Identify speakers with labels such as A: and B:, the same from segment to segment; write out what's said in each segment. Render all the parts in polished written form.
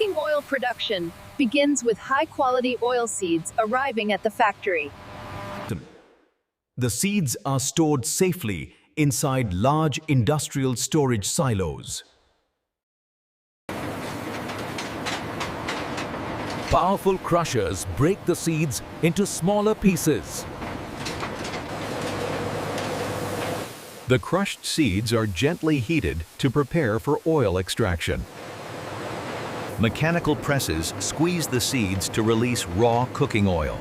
A: Cooking oil production begins with high-quality oilseeds arriving at the factory.
B: The seeds are stored safely inside large industrial storage silos.
C: Powerful crushers break the seeds into smaller pieces.
D: The crushed seeds are gently heated to prepare for oil extraction. Mechanical presses squeeze the seeds to release raw cooking oil.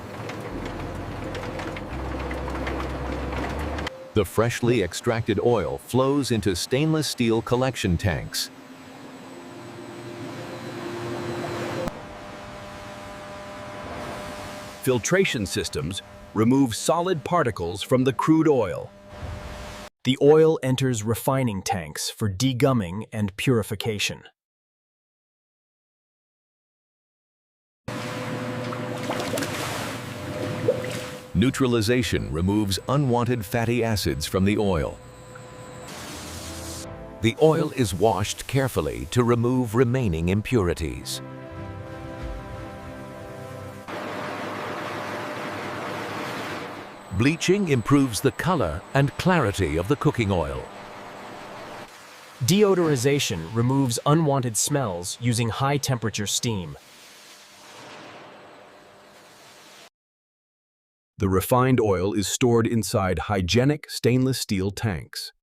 D: The freshly extracted oil flows into stainless steel collection tanks.
B: Filtration systems remove solid particles from the crude oil. The oil enters refining tanks for degumming and purification.
D: Neutralization removes unwanted fatty acids from the oil.
C: The oil is washed carefully to remove remaining impurities. Bleaching improves the color and clarity of the cooking oil.
E: Deodorization removes unwanted smells using high-temperature steam.
B: The refined oil is stored inside hygienic stainless steel tanks.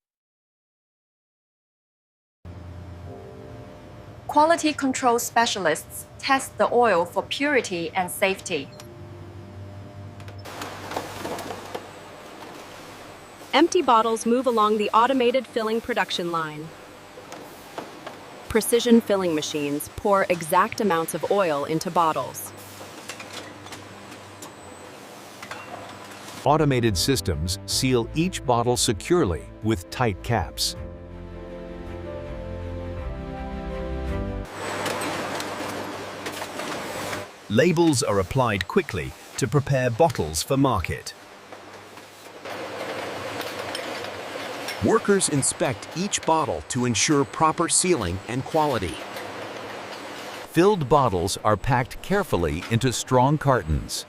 F: Quality control specialists test the oil for purity and safety.
G: Empty bottles move along the automated filling production line. Precision filling machines pour exact amounts of oil into bottles.
D: Automated systems seal each bottle securely with tight caps.
B: Labels are applied quickly to prepare bottles for market.
H: Workers inspect each bottle to ensure proper sealing and quality.
C: Filled bottles are packed carefully into strong cartons.